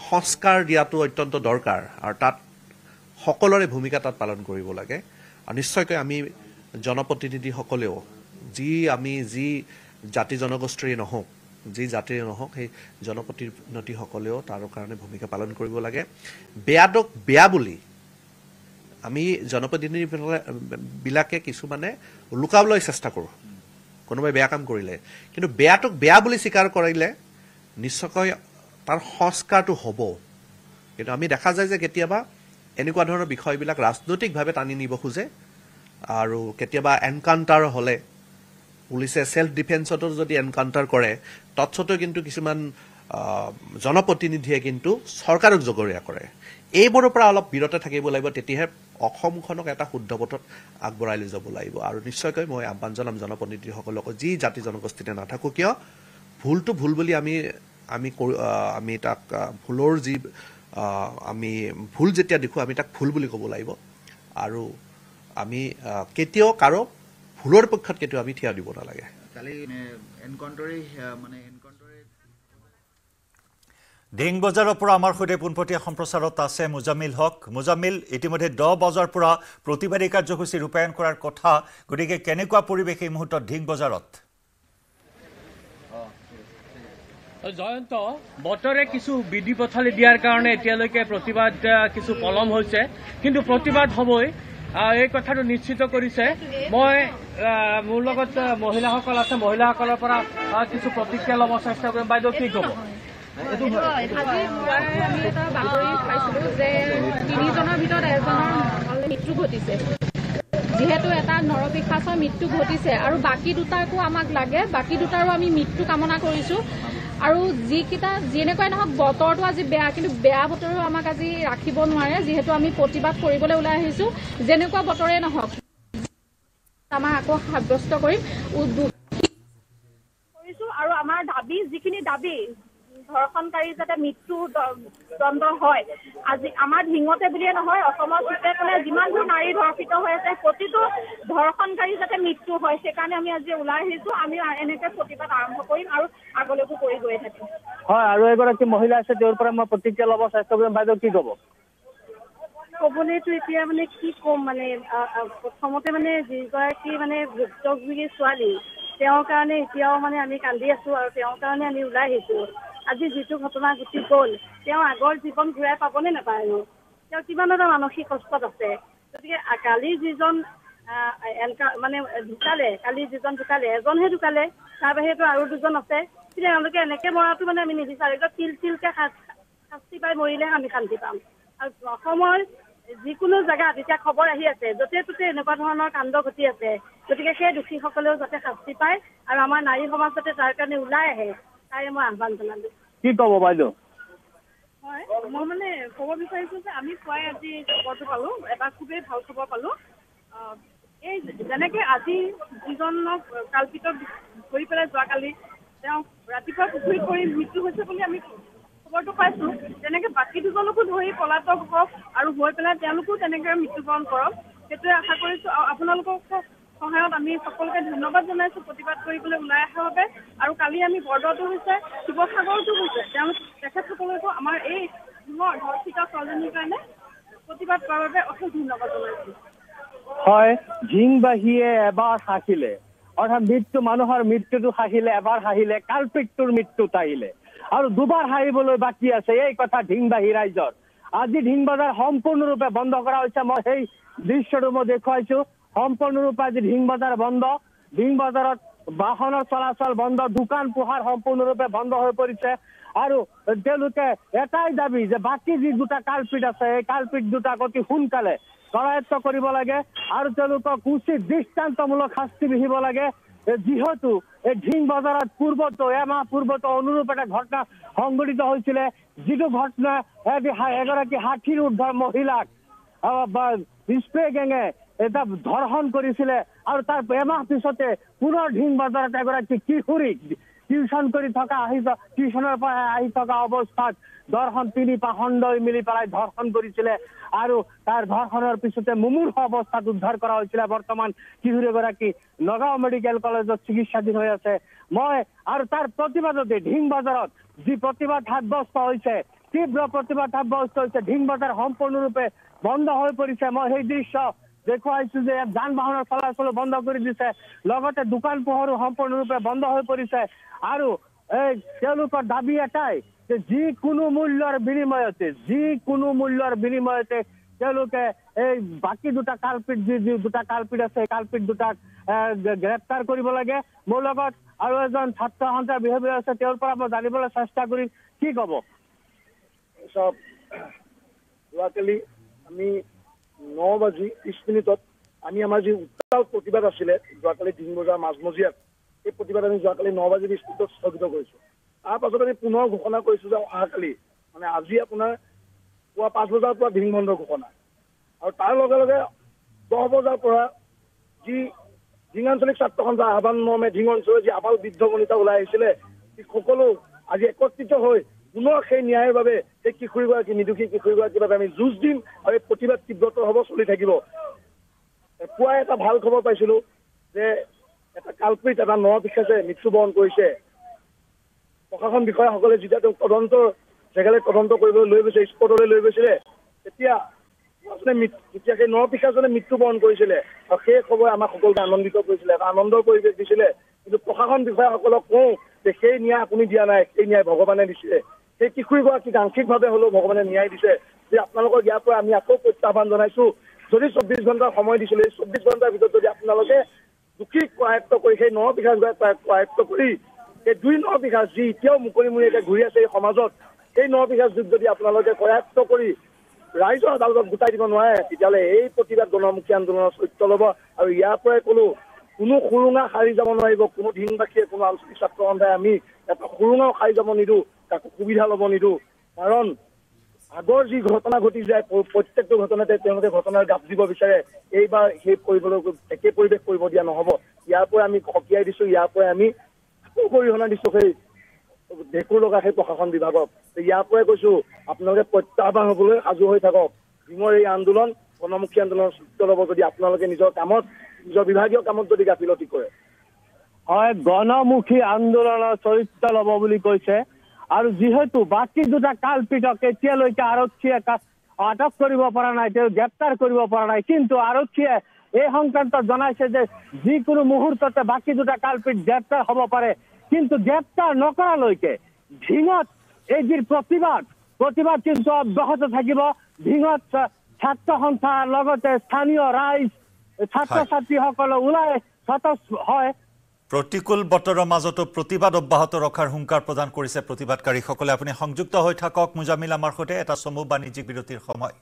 সংস্কাৰ দিয়াটো অত্যন্ত দৰকাৰ আৰু তাত সকলোৰে ভূমিকা তাত পালন কৰিব লাগে আৰু নিশ্চয়কৈ আমি জনপ্ৰতিনিধিসকলেও যি জাতি জনগোষ্ঠীৰে নহওক যি জাতিৰে নহওক সেই জনপ্ৰতিনিধিসকলেও তাৰ কাৰণে ভূমিকা পালন কৰিব লাগে বেয়াটোক বেয়া বুলি আমি জনপ্ৰতিনিধিবিলাকে কিছুমানে লুকাবলৈ চেষ্টা কৰোঁ কোনোবাই বেয়া কাম কৰিলে কিন্তু বেয়াটোক বেয়া বুলি স্বীকাৰ কৰিলে নিশ্চয়কৈ তাৰ সংস্কাৰটো হ'ব কিন্তু আমি দেখা যায় যে কেতিয়াবা এনেকুৱা ধৰণৰ বিষয়বিলাক ৰাজনৈতিকভাৱে টানি নিব খোজে আৰু কেতিয়াবা এনকাউণ্টাৰ হ'লে পুলিচে সেলফ ডিফেন্সতো যদি এনকাউণ্টাৰ কৰে তৎসত্ত্বেও কিন্তু কিছুমান জনপ্ৰতিনিধিয়ে কিন্তু চৰকাৰক জগৰীয়া কৰে এইবোৰৰ পৰা অলপ বিৰত থাকিব লাগিব তেতিয়াহে অসমখনক এটা শুদ্ধ পথত আগবঢ়াই লৈ যাব লাগিব আৰু নিশ্চয়কৈ মই আহ্বান জনাম জনপ্ৰতিনিধিসকলক যি জাতি জনগোষ্ঠীতে নাথাকো কিয় ভুলটো ভুল বুলি আমি তাক ভুলৰ যি আমি ভুল যেতিয়া দেখোঁ আমি তাক ভুল বুলি ক'ব লাগিব আৰু আমি কেতিয়াও কাৰো ভুলৰ পক্ষত কেতিয়াও আমি থিয় দিব নালাগে ঢিং বজাৰৰ পৰা আমাৰ সৈতে পোনপটীয়া সম্প্ৰচাৰত আছে মুজামিল হক মুজামিল ইতিমধ্যে 10 বজাৰ পৰা প্ৰতিবাদী কাৰ্যসূচী ৰূপায়ণ কৰাৰ কথা গতিকে কেনেকুৱা পৰিৱেশ এই মুহূৰ্তত ঢিং বজাৰত জয়ন্ত বতৰে কিছু বিধি পথালি দিয়াৰ কাৰণে এতিয়ালৈকে প্ৰতিবাদ কিছু পলম হৈছে কিন্তু প্ৰতিবাদ হ'বই এই কথাটো নিশ্চিত কৰিছে মই মোৰ লগত মহিলাসকল আছে মহিলাসকলৰ পৰা কিছু প্ৰতিক্ৰিয়া ল'ব চেষ্টা কৰিম বাইদেউ কি ক'ব আজি আমি এটা বাতৰি পাইছিলো যে 3জনৰ ভিতৰত এজনৰ মৃত্যু ঘটিছে যিহেতু এটা নৰপিশাচৰ মৃত্যু ঘটিছে আৰু বাকী দুটাকো আমাক লাগে বাকী দুটাৰো আমি মৃত্যু কামনা কৰিছো আৰু যিকেইটা যেনেকুৱাই নহওক বতৰটো আজি বেয়া কিন্তু বেয়া বতৰো আমাক আজি ৰাখিব নোৱাৰে যিহেতু আমি প্ৰতিবাদ কৰিবলৈ ওলাই আহিছো যেনেকুৱা বতৰে নহওক আমাৰ আকৌ সাব্যস্ত কৰিম আৰু আমাৰ দাবী যিখিনি দাবী ধৰ্ষণকাৰী যাতে মৃত্যু দণ্ড হয় আজি আমাৰ ঢিঙতে বুলিয়ে নহয় অসমৰ গোটেই যিমানবোৰ নাৰী ধৰ্ষিত হৈ আছে প্ৰতিটো ধৰ্ষণকাৰী যাতে মৃত্যু হয় সেইকাৰণে আমি আজি ওলাই আহিছো আমি এনেকৈ প্ৰতিবাদ আৰম্ভ কৰিম আৰু আগলৈকো কৰি গৈ থাকিম হয় আৰু এগৰাকী মহিলা আছে তেওঁৰ পৰা মই প্ৰতিক্ৰিয়া ল'ব চেষ্টা কৰিম বাইদেউ কি ক'ব ক'বলৈতো এতিয়া মানে কি ক'ম মানে প্ৰথমতে মানে যিগৰাকী মানে ভুক্তভোগী ছোৱালী তেওঁৰ কাৰণে এতিয়াও মানে আমি কান্দি আছো আৰু তেওঁৰ কাৰণে আমি ওলাই আহিছো আজি যিটো ঘটনা ঘটি গ'ল তেওঁ আগৰ জীৱন ঘূৰাই পাবনে নাপায় আৰু তেওঁ কিমান এটা মানসিক কষ্টত আছে গতিকে কালি যিজন মানে ঢুকালে কালি যিজন ঢুকালে এজনহে ঢুকালে তাৰ বাহিৰেতো আৰু দুজন আছে কিন্তু তেওঁলোকে এনেকৈ মৰাটো মানে আমি নিবিচাৰোঁ তিলকে শাস্তি পাই মৰিলেহে আমি শান্তি পাম আৰু অসমৰ যিকোনো জেগাত এতিয়া খবৰ আহি আছে য'তে ত'তে এনেকুৱা ধৰণৰ কাণ্ড ঘটি আছে গতিকে সেই দোষীসকলেও যাতে শাস্তি পায় আৰু আমাৰ নাৰী সমাজ যাতে তাৰ কাৰণে ওলাই আহে তাৰে মই আহ্বান জনালো কি ক'ব বাইদেউ হয় মই মানে ক'ব বিচাৰিছো যে আমি পুৱাই আজি খবৰটো পালোঁ এটা খুবেই ভাল খবৰ পালোঁ এই যেনেকৈ আজি যিজনক কাল্পিতক ধৰি পেলাই যোৱাকালি তেওঁ ৰাতিপুৱা পুখুৰীত পৰি মৃত্যু হৈছে বুলি আমি খবৰটো পাইছোঁ তেনেকৈ বাকী দুজনকো ধৰি পলাতক হওক আৰু হৈ পেলাই তেওঁলোকো তেনেকৈ মৃত্যুবৰণ কৰক সেইটোৱে আশা কৰিছোঁ আৰু আপোনালোকক সহায়ত আমি সকলোকে ধন্যবাদ জনাইছোঁ প্ৰতিবাদ কৰিবলৈ ওলাই অহাৰ বাবে আৰু কালি আমি বৰদোৱাতো হৈছে শিৱসাগৰতো হৈছে তেখেতসকলকো আমাৰ এই ধৰ্ষিত ছোৱালীজনীৰ কাৰণে প্ৰতিবাদ কৰাৰ বাবে অশেষ ধন্যবাদ জনাইছোঁ হয় ঢিংবাহীয়ে এবাৰ হাঁহিলে অৰ্থাৎ মানুহৰ মৃত্যুটো হাঁহিলে এবাৰ হাঁহিলে কালপিতটোৰ মৃত্যুত আহিলে আৰু দুবাৰ হাঁহিবলৈ বাকী আছে এই কথা ঢিংবাহী ৰাইজৰ আজি ঢিং বজাৰ সম্পূৰ্ণৰূপে বন্ধ কৰা হৈছে মই সেই দৃশ্যটো মই দেখুৱাইছোঁ সম্পূৰ্ণৰূপে আজি ঢিং বজাৰ বন্ধ ঢিং বজাৰত বাহনৰ চলাচল বন্ধ দোকান পোহাৰ সম্পূৰ্ণৰূপে বন্ধ হৈ পৰিছে আৰু তেওঁলোকে এটাই দাবী যে বাকী যি দুটা কালপিত আছে এই কালপিত দুটাক অতি সোনকালে কৰায়ত্ব কৰিব লাগে আৰু তেওঁলোকক উচিত দৃষ্টান্তমূলক শাস্তি বিহিব লাগে যিহেতু এই ঢিং বজাৰত এমাহ পূৰ্বতো অনুৰূপ এটা ঘটনা সংঘটিত হৈছিলে যিটো ঘটনা এগৰাকী 60ৰ ঊৰ্ধৰ মহিলাক স্প্ৰে গেঙে এটা ধৰ্ষণ কৰিছিলে আৰু তাৰ এমাহ পিছতে পুনৰ ঢিং বজাৰত এগৰাকী টিউশন কৰি থকা টিউশনৰ পৰা আহি থকা অৱস্থাত দৰ্শন 3 পাখণ্ডই মিলি পেলাই ধৰ্ষণ কৰিছিলে আৰু তাৰ ধৰ্ষণৰ পিছতে মুমূৰ্ষ অৱস্থাত উদ্ধাৰ কৰা হৈছিলে বৰ্তমান কিশোৰী এগৰাকী নগাঁও মেডিকেল কলেজত চিকিৎসাধীন হৈ আছে মই আৰু তাৰ প্ৰতিবাদতে ঢিং বজাৰত যি প্ৰতিবাদ সাব্যস্ত হৈছে তীব্ৰ প্ৰতিবাদ সাব্যস্ত হৈছে ঢিং বজাৰ সম্পূৰ্ণৰূপে বন্ধ হৈ পৰিছে মই সেই দৃশ্য দেখুৱাইছো যে যান বাহনৰ চলাচল বন্ধ কৰি দিছে লগতে দোকান পোহৰো সম্পূৰ্ণৰূপে বন্ধ হৈ পৰিছে আৰু এই তেওঁলোকৰ দাবী এটাই যে যিকোনো মূল্যৰ বিনিময়তে তেওঁলোকে এই বাকী দুটা কালপিট যি দুটা কালপিট আছে কালপিট দুটাক গ্ৰেপ্তাৰ কৰিব লাগে মোৰ লগত আৰু এজন ছাত্ৰ সন্থাৰ বিহেভিয়াৰ আছে তেওঁৰ পৰা মই জানিবলৈ চেষ্টা কৰিম কি ক'ব সব যোৱাকালি আমি 9:30 আমি আমাৰ যি উত্তাল প্ৰতিবাদ আছিলে যোৱাকালি ঢিং বজাৰ মাজমজিয়াত এই প্ৰতিবাদ আমি যোৱাকালি 9:30 স্থগিত কৰিছো তাৰ পাছত আমি পুনৰ ঘোষণা কৰিছো যে অহাকালি মানে আজি আপোনাৰ পুৱা 5 বজাৰ পৰা ঢিং বন্ধ ঘোষণা আৰু তাৰ লগে লগে 10 বজাৰ পৰা যি ঢিং আঞ্চলিক ছাত্ৰ সন্থাৰ আহ্বান মৰ্মে ঢিং অঞ্চলৰ যি আবাল বৃদ্ধ বনিতা ওলাই আহিছিলে সকলো আজি একত্ৰিত হৈ পুনৰ সেই ন্যায়ৰ বাবে সেই কিশোৰীগৰাকী নিৰ্দোষী কিশোৰীগৰাকীৰ বাবে আমি যুঁজ দিম আৰু এই প্ৰতিবাদ তীব্ৰতৰ হ'ব চলি থাকিব পুৱাই এটা ভাল খবৰ পাইছিলো যে এটা কালপিত এটা নৰপিশাচে মৃত্যুবৰণ কৰিছে প্ৰশাসন বিষয়াসকলে যেতিয়া তেওঁ তদন্তৰ জেগালৈ তদন্ত কৰিবলৈ লৈ গৈছে স্পটলৈ লৈ গৈছিলে তেতিয়া সেই নৰপিশাচনে মৃত্যুবৰণ কৰিছিলে আৰু সেই খবৰে আমাক সকলোকে আনন্দিত কৰিছিলে এটা আনন্দৰ পৰিৱেশ দিছিলে কিন্তু প্ৰশাসন বিষয়াসকলক কওঁ যে সেই ন্যায় আপুনি দিয়া নাই সেই ন্যায় ভগৱানে দিছিলে সেই কিশোৰীগৰাকীক আংশিকভাৱে হ'লেও ভগৱানে ন্যায় দিছে যে আপোনালোকৰ ইয়াৰ পৰা আমি আকৌ প্ৰত্যাহ্বান জনাইছো যদি 24 ঘণ্টাৰ সময় দিছিলে 24 ঘণ্টাৰ ভিতৰত যদি আপোনালোকে দুখীক কৰায়ত্ব কৰি সেই নৰপিশাচগৰাকীক কৰায়ত্ব কৰি সেই 2 নৰপিশাচ যি এতিয়াও মুকলিমূৰীয়াকৈ ঘূৰি আছে এই সমাজত সেই নৰপিশাচ যদি আপোনালোকে কৰায়ত্ব কৰি ৰাইজৰ আদালতত গোটাই দিব নোৱাৰে তেতিয়াহ'লে এই প্ৰতিবাদ গণমুখী আন্দোলনৰ চৰিত্ৰ ল'ব আৰু ইয়াৰ পৰাই কোনো সুৰুঙা সাৰি যাব নোৱাৰিব কোনো ঢিংবাসীয়ে কোনো আঞ্চলিক ছাত্ৰ সন্থাই আমি এটা সুৰুঙাও সাৰি যাব নিদিওঁ কাকো সুবিধা ল'ব নিদিওঁ কাৰণ আগৰ যি ঘটনা ঘটি যায় প্ৰত্যেকটো ঘটনাতে তেওঁলোকে ঘটনাৰ গাপ দিব বিচাৰে এইবাৰ সেই কৰিবলৈ একে পৰিৱেশ কৰিব দিয়া নহ'ব ইয়াৰ পৰা আমি সকীয়াই দিছোঁ ইয়াৰ পৰা আমি আকৌ গৰিহণা দিছোঁ সেই ভেঁকুৰ লগা সেই প্ৰশাসন বিভাগক ইয়াৰ পৰাই কৈছোঁ আপোনালোকে প্ৰত্যাহ্বান হ'বলৈ সাজু হৈ থাকক ঢিঙৰ এই আন্দোলন গণমুখী আন্দোলনৰ চৰিত্ৰ ল'ব যদি আপোনালোকে নিজৰ কামত নিজৰ বিভাগীয় কামত যদি গাফিলতি কৰে হয় গণমুখী আন্দোলনৰ চৰিত্ৰ ল'ব বুলি কৈছে আৰু যিহেতু বাকী দুটা কালপিটক এতিয়ালৈকে আৰক্ষীয়ে আটক কৰিব পৰা নাই তেওঁ গ্ৰেপ্তাৰ কৰিব পৰা নাই কিন্তু আৰক্ষীয়ে এই সংক্ৰান্তত জনাইছে যে যিকোনো মুহূৰ্ততে বাকী দুটা কালপিট গ্ৰেপ্তাৰ হ'ব পাৰে কিন্তু গ্ৰেপ্তাৰ নকৰালৈকে ঢিঙত এই যি প্ৰতিবাদ কিন্তু অব্যাহত থাকিব ঢিঙত ছাত্ৰ সন্থাৰ লগতে স্থানীয় ৰাইজ ছাত্ৰ ছাত্ৰীসকলে ওলাই হয় প্ৰতিকূল বতৰৰ মাজতো প্ৰতিবাদ অব্যাহত ৰখাৰ হুংকাৰ প্ৰদান কৰিছে প্ৰতিবাদকাৰীসকলে আপুনি সংযুক্ত হৈ থাকক মুজামিল আমাৰ সৈতে এটা চমু বাণিজ্যিক বিৰতিৰ সময়